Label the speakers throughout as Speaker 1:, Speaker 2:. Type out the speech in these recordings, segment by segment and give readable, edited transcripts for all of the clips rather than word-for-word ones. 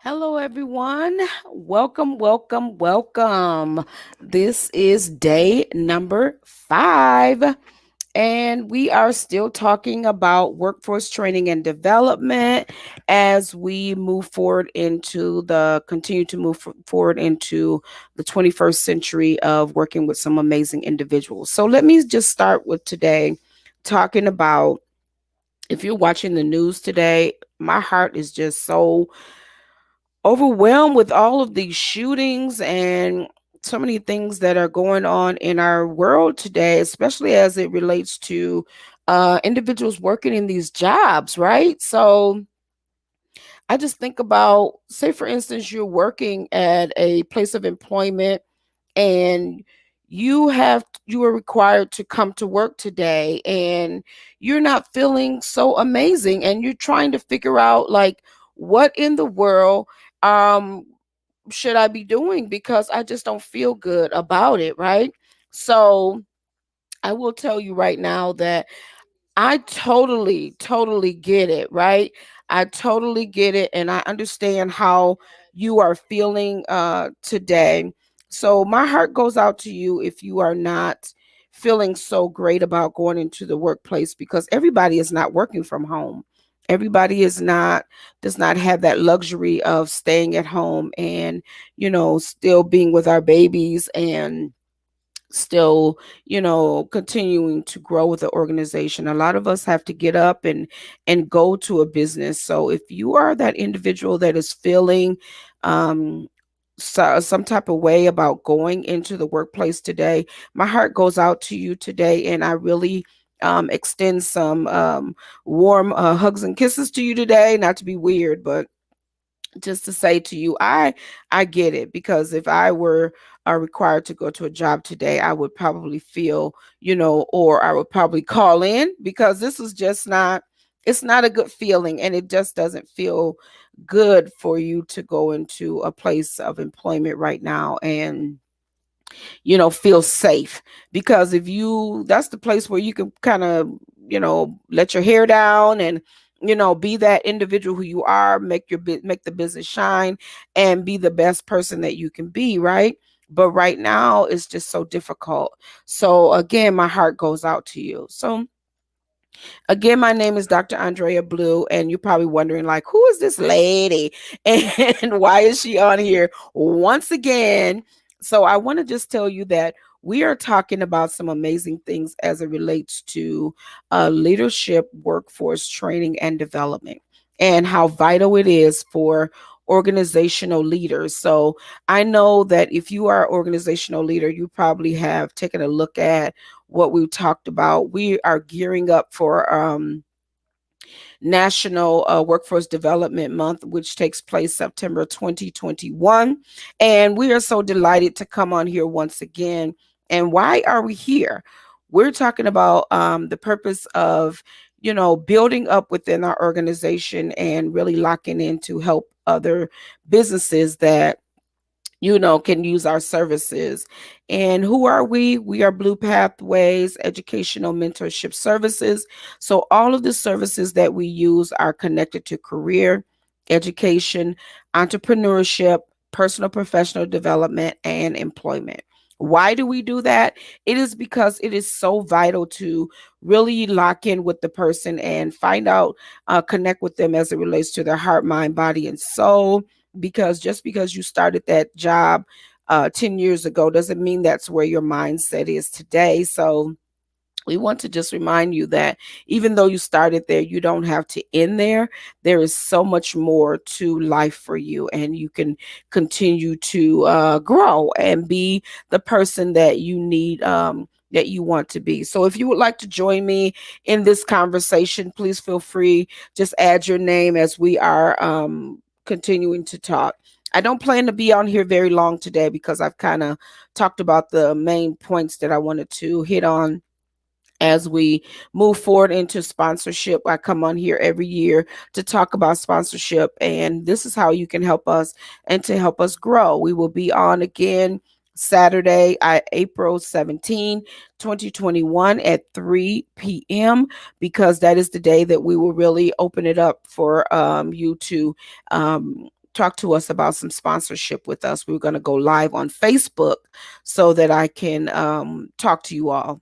Speaker 1: Hello, everyone. Welcome, welcome, welcome. This is day number 5, and we are still talking about workforce training and development as we move forward continue to move forward into the 21st century of working with some amazing individuals. So, let me just start with today talking about if you're watching the news today, my heart is just so overwhelmed with all of these shootings and so many things that are going on in our world today, especially as it relates to individuals working in these jobs, right? So I just think about, say, for instance, you're working at a place of employment and you are required to come to work today and you're not feeling so amazing and you're trying to figure out like what in the world um should I be doing because I just don't feel good about it, right? So I will tell you right now that I totally, totally get it, right? I totally get it, and I understand how you are feeling today. So my heart goes out to you if you are not feeling so great about going into the workplace because everybody is not working from home. Everybody does not have that luxury of staying at home and, still being with our babies and still continuing to grow with the organization. A lot of us have to get up and go to a business. So if you are that individual that is feeling some type of way about going into the workplace today, my heart goes out to you today, and I really extend some warm hugs and kisses to you today, not to be weird, but just to say to you, I get it, because if I were required to go to a job today, I would probably feel, or I would probably call in, because this is just not, it's not a good feeling, and it just doesn't feel good for you to go into a place of employment right now and feel safe. Because if you that's the place where you can kind of let your hair down and be that individual who you are, make the business shine and be the best person that you can be, right? But right now it's just so difficult. So again, my heart goes out to you. So again, my name is Dr. Andrea Blue, and you're probably wondering, like, who is this lady and why is she on here once again? So, I want to just tell you that we are talking about some amazing things as it relates to leadership, workforce training, and development, and how vital it is for organizational leaders. So, I know that if you are an organizational leader, you probably have taken a look at what we talked about. We are gearing up for National Workforce Development Month, which takes place September 2021. And we are so delighted to come on here once again. And why are we here? We're talking about the purpose of, building up within our organization and really locking in to help other businesses that can use our services. And who are we? We are Blue Pathways Educational Mentorship Services. So all of the services that we use are connected to career, education, entrepreneurship, personal professional development, and employment. Why do we do that? It is because it is so vital to really lock in with the person and find out, connect with them as it relates to their heart, mind, body, and soul, because just because you started that job 10 years ago doesn't mean that's where your mindset is today. So we want to just remind you that even though you started there, you don't have to end there. There is so much more to life for you, and you can continue to grow and be the person that you need. That you want to be. So if you would like to join me in this conversation, please feel free. Just add your name as we are continuing to talk. I don't plan to be on here very long today because I've kind of talked about the main points that I wanted to hit on as we move forward into sponsorship. I come on here every year to talk about sponsorship, and this is how you can help us and to help us grow. We will be on again Saturday, April 17, 2021 at 3 p.m., because that is the day that we will really open it up for you to talk to us about some sponsorship with us. We're going to go live on Facebook so that I can talk to you all.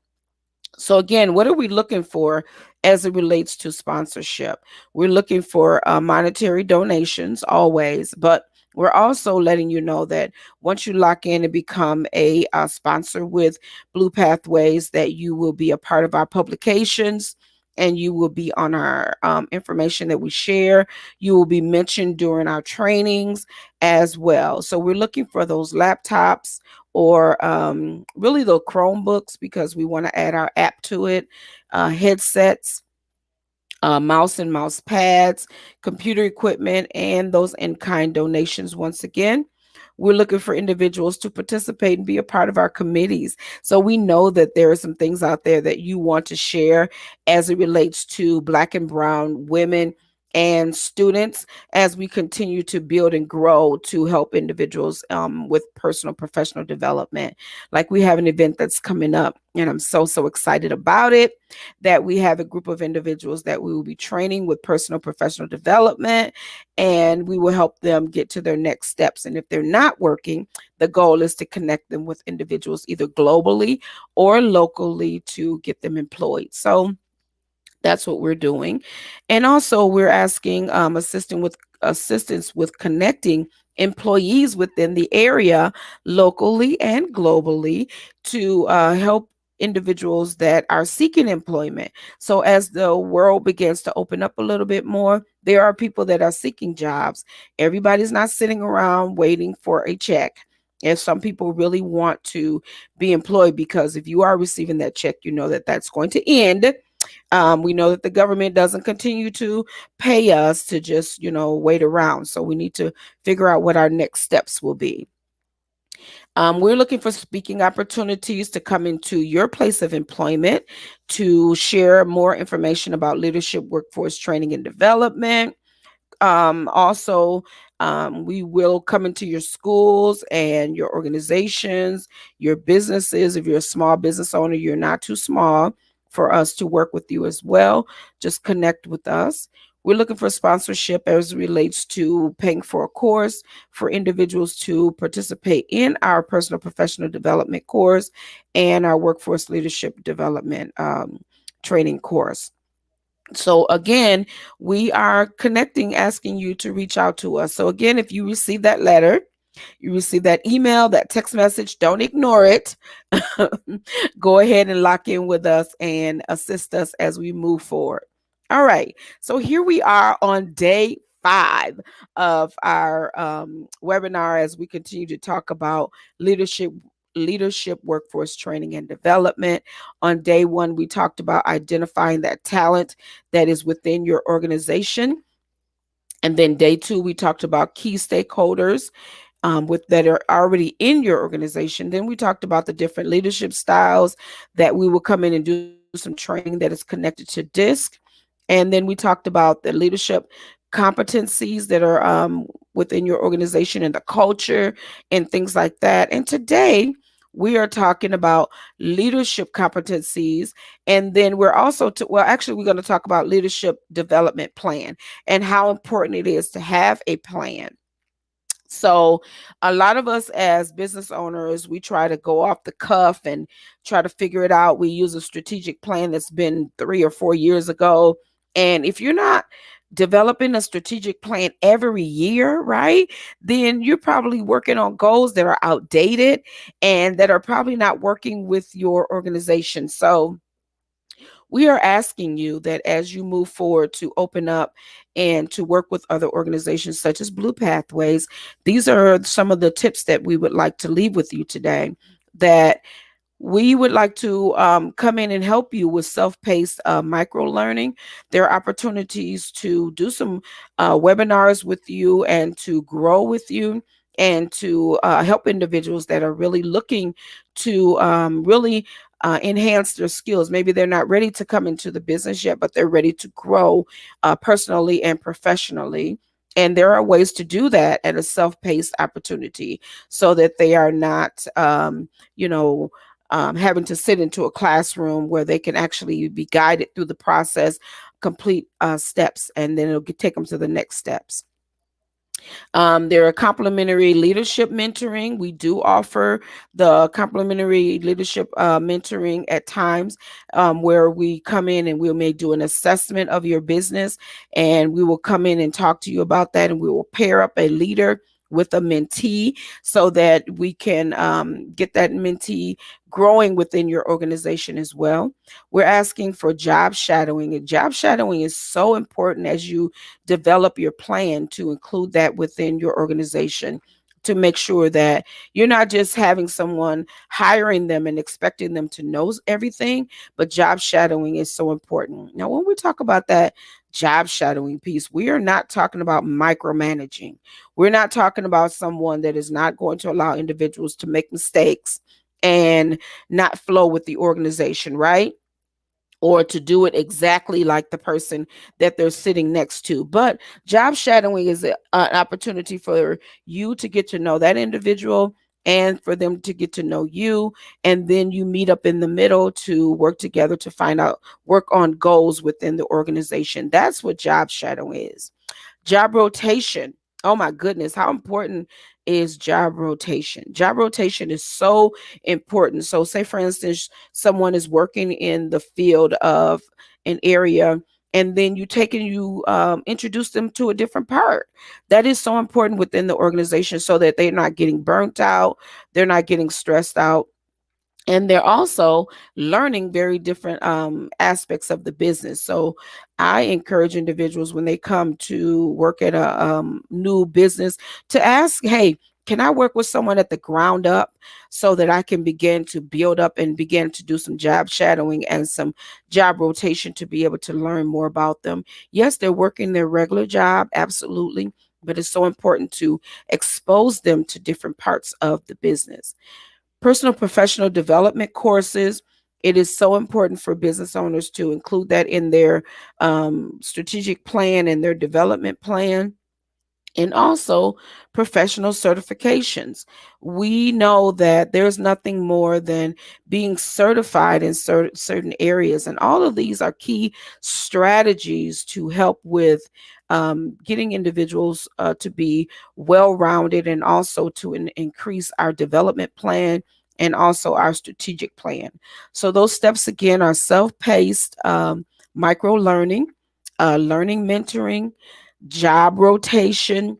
Speaker 1: So again, what are we looking for as it relates to sponsorship? We're looking for monetary donations always, but we're also letting you know that once you lock in and become a sponsor with Blue Pathways, that you will be a part of our publications and you will be on our information that we share. You will be mentioned during our trainings as well. So we're looking for those laptops or really the Chromebooks because we want to add our app to it, headsets, mouse and mouse pads, computer equipment, and those in-kind donations. Once again, we're looking for individuals to participate and be a part of our committees. So we know that there are some things out there that you want to share as it relates to Black and Brown women and students as we continue to build and grow to help individuals with personal professional development. Like we have an event that's coming up, and I'm so excited about it, that we have a group of individuals that we will be training with personal professional development, and we will help them get to their next steps. And if they're not working, the goal is to connect them with individuals either globally or locally to get them employed. So that's what we're doing. And also we're asking assistance with connecting employees within the area locally and globally to help individuals that are seeking employment. So as the world begins to open up a little bit more, there are people that are seeking jobs. Everybody's not sitting around waiting for a check. If some people really want to be employed, because if you are receiving that check, you know that that's going to end. We know that the government doesn't continue to pay us to just, wait around. So we need to figure out what our next steps will be. We're looking for speaking opportunities to come into your place of employment to share more information about leadership, workforce training, and development. Also, we will come into your schools and your organizations, your businesses. If you're a small business owner, you're not too small for us to work with you as well. Just connect with us. We're looking for sponsorship as it relates to paying for a course for individuals to participate in our personal professional development course and our workforce leadership development training course. So again, we are connecting, asking you to reach out to us. So again, if you receive that letter, you receive that email, that text message, don't ignore it. Go ahead and lock in with us and assist us as we move forward. All right. So here we are on day 5 of our webinar as we continue to talk about leadership, workforce training and development. On day 1, we talked about identifying that talent that is within your organization. And then day 2, we talked about key stakeholders with that are already in your organization. Then we talked about the different leadership styles that we will come in and do some training that is connected to DISC. And then we talked about the leadership competencies that are within your organization and the culture and things like that. And today we are talking about leadership competencies. And then we're also, actually, we're going to talk about leadership development plan and how important it is to have a plan. So a lot of us as business owners, we try to go off the cuff and try to figure it out. We use a strategic plan that's been 3 or 4 years ago. And if you're not developing a strategic plan every year, right, then you're probably working on goals that are outdated and that are probably not working with your organization. So we are asking you that as you move forward to open up and to work with other organizations such as Blue Pathways, these are some of the tips that we would like to leave with you today, that we would like to come in and help you with self-paced micro learning. There are opportunities to do some webinars with you and to grow with you and to help individuals that are really looking to really enhance their skills. Maybe they're not ready to come into the business yet, but they're ready to grow personally and professionally. And there are ways to do that at a self-paced opportunity so that they are not, having to sit into a classroom where they can actually be guided through the process, complete steps, and then it'll take them to the next steps. There are complimentary leadership mentoring. We do offer the complimentary leadership mentoring at times, where we come in and we may do an assessment of your business, and we will come in and talk to you about that, and we will pair up a leader with a mentee so that we can get that mentee growing within your organization as well. We're asking for job shadowing, and job shadowing is so important as you develop your plan to include that within your organization, to make sure that you're not just having someone hiring them and expecting them to know everything, but job shadowing is so important. Now, when we talk about that job shadowing piece, we are not talking about micromanaging. We're not talking about someone that is not going to allow individuals to make mistakes and not flow with the organization, right? Or to do it exactly like the person that they're sitting next to. But job shadowing is an opportunity for you to get to know that individual and for them to get to know you. And then you meet up in the middle to work together to work on goals within the organization. That's what job shadowing is. Job rotation. Oh my goodness, how important is job rotation? Job rotation is so important. So, say for instance, someone is working in the field of an area, and then you take and you introduce them to a different part. That is so important within the organization so that they're not getting burnt out, they're not getting stressed out, and they're also learning very different aspects of the business. So I encourage individuals when they come to work at a new business to ask, hey, can I work with someone at the ground up so that I can begin to build up and begin to do some job shadowing and some job rotation to be able to learn more about them? Yes, they're working their regular job, absolutely, but it's so important to expose them to different parts of the business. Personal professional development courses. It is so important for business owners to include that in their strategic plan and their development plan, and also professional certifications. We know that there's nothing more than being certified in certain areas, and all of these are key strategies to help with getting individuals to be well rounded, and also to increase our development plan and also our strategic plan. So, those steps again are self paced, micro learning, learning mentoring, job rotation,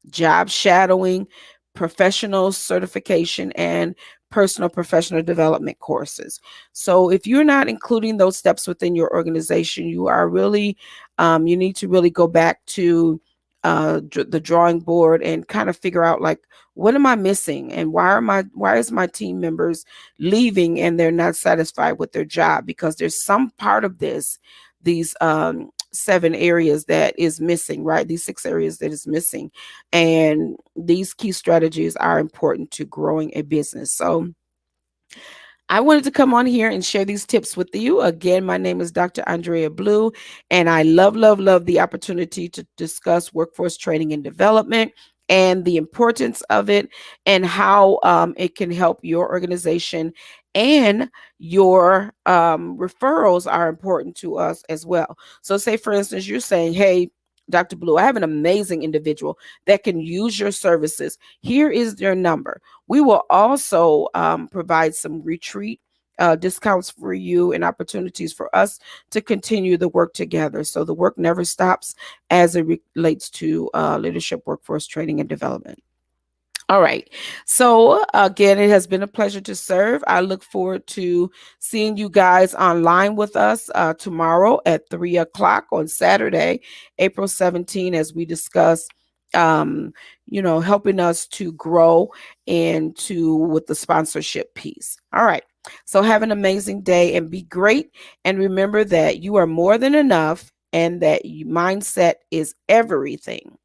Speaker 1: job shadowing, professional certification, and personal professional development courses. So if you're not including those steps within your organization, you are really, you need to really go back to the drawing board and kind of figure out, like, what am I missing, and why is my team members leaving and they're not satisfied with their job? Because there's some part of these 7 areas that is missing, right? These 6 areas that is missing. And these key strategies are important to growing a business. So I wanted to come on here and share these tips with you. Again, my name is Dr. Andrea Blue, and I love, love, love the opportunity to discuss workforce training and development and the importance of it, and how it can help your organization, and your referrals are important to us as well. So, say for instance, you're saying, hey, Dr. Blue, I have an amazing individual that can use your services. Here is their number. We will also provide some retreat discounts for you and opportunities for us to continue the work together. So the work never stops as it relates to leadership, workforce training, and development. All right. So again, it has been a pleasure to serve. I look forward to seeing you guys online with us tomorrow at 3 o'clock on Saturday, April 17, as we discuss, um, helping us to grow into with the sponsorship piece. All right. So have an amazing day and be great. And remember that you are more than enough, and that mindset is everything.